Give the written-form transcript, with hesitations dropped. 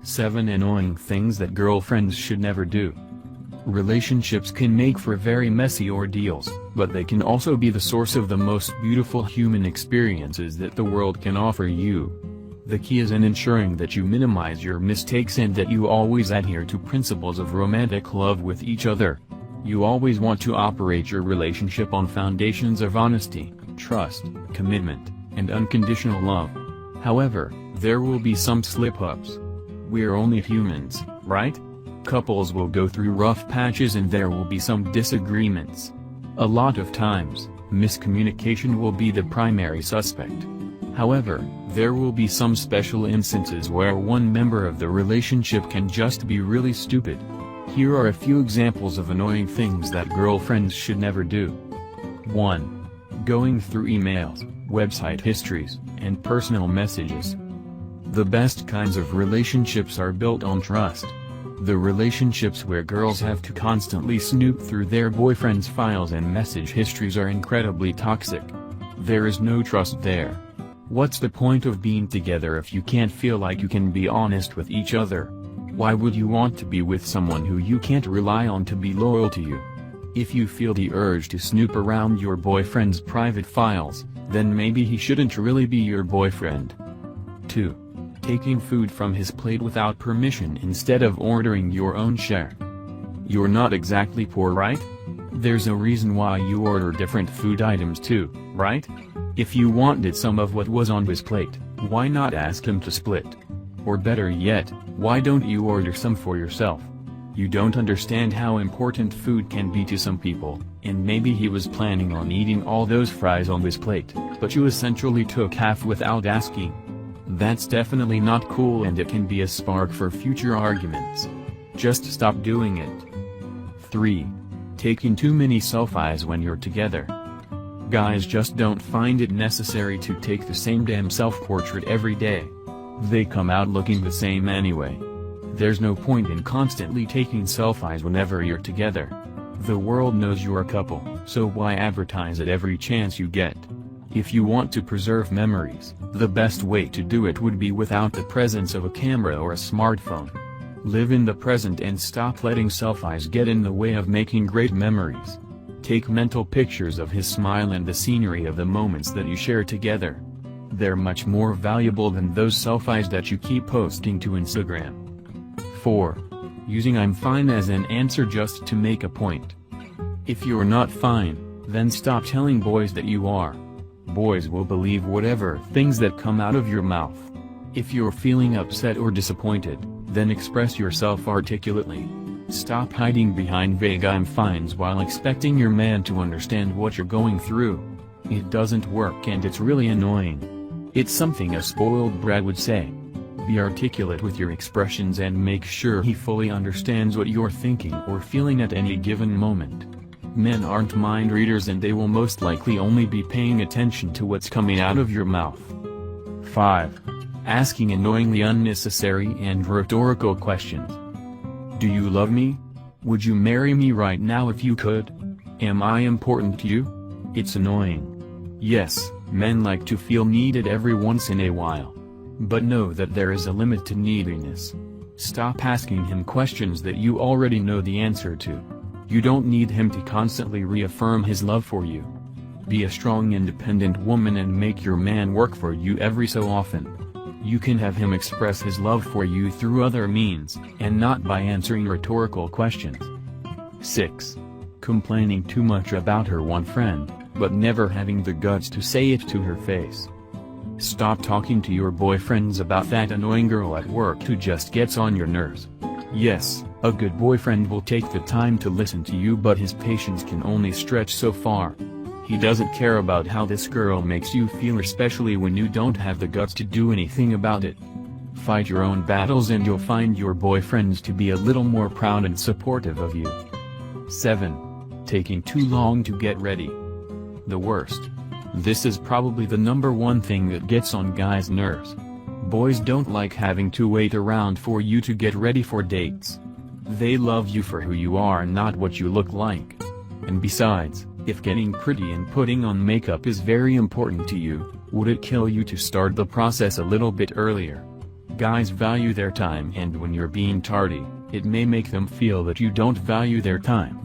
7 Annoying things that girlfriends should never do. Relationships can make for very messy ordeals, but they can also be the source of the most beautiful human experiences that the world can offer you. The key is in ensuring that you minimize your mistakes and that you always adhere to principles of romantic love with each other. You always want to operate your relationship on foundations of honesty, trust, commitment, and unconditional love. However, there will be some slip-ups. We're only humans, right? Couples will go through rough patches and there will be some disagreements. A lot of times, miscommunication will be the primary suspect. However, there will be some special instances where one member of the relationship can just be really stupid. Here are a few examples of annoying things that girlfriends should never do. 1. Going through emails, website histories, and personal messages. The best kinds of relationships are built on trust. The relationships where girls have to constantly snoop through their boyfriend's files and message histories are incredibly toxic. There is no trust there. What's the point of being together if you can't feel like you can be honest with each other? Why would you want to be with someone who you can't rely on to be loyal to you? If you feel the urge to snoop around your boyfriend's private files, then maybe he shouldn't really be your boyfriend. 2. Taking food from his plate without permission instead of ordering your own share. You're not exactly poor, right? There's a reason why you order different food items too, right? If you wanted some of what was on his plate, why not ask him to split? Or better yet, why don't you order some for yourself? You don't understand how important food can be to some people, and maybe he was planning on eating all those fries on his plate, but you essentially took half without asking. That's definitely not cool and it can be a spark for future arguments. Just stop doing it. 3. Taking too many selfies when you're together. Guys just don't find it necessary to take the same damn self-portrait every day. They come out looking the same anyway. There's no point in constantly taking selfies whenever you're together. The world knows you're a couple, so why advertise it every chance you get? If you want to preserve memories, the best way to do it would be without the presence of a camera or a smartphone. Live in the present and stop letting selfies get in the way of making great memories. Take mental pictures of his smile and the scenery of the moments that you share together. They're much more valuable than those selfies that you keep posting to Instagram. 4. Using "I'm fine" as an answer just to make a point. If you're not fine, then stop telling boys that you are. Boys will believe whatever things that come out of your mouth. If you're feeling upset or disappointed, then express yourself articulately. Stop hiding behind vague "I'm fines" while expecting your man to understand what you're going through. It doesn't work and it's really annoying. It's something a spoiled brat would say. Be articulate with your expressions and make sure he fully understands what you're thinking or feeling at any given moment. Men aren't mind readers and they will most likely only be paying attention to what's coming out of your mouth. 5. Asking annoyingly unnecessary and rhetorical questions. Do you love me? Would you marry me right now if you could? Am I important to you? It's annoying. Yes, men like to feel needed every once in a while. But know that there is a limit to neediness. Stop asking him questions that you already know the answer to. You don't need him to constantly reaffirm his love for you. Be a strong independent woman and make your man work for you every so often. You can have him express his love for you through other means, and not by answering rhetorical questions. 6. Complaining too much about her one friend, but never having the guts to say it to her face. Stop talking to your boyfriends about that annoying girl at work who just gets on your nerves. Yes, a good boyfriend will take the time to listen to you, but his patience can only stretch so far. He doesn't care about how this girl makes you feel, especially when you don't have the guts to do anything about it. Fight your own battles and you'll find your boyfriends to be a little more proud and supportive of you. 7. Taking too long to get ready. The worst. This is probably the #1 thing that gets on guys' nerves. Boys don't like having to wait around for you to get ready for dates. They love you for who you are and not what you look like. And besides, if getting pretty and putting on makeup is very important to you, would it kill you to start the process a little bit earlier? guys value their time, and when you're being tardy, it may make them feel that you don't value their time.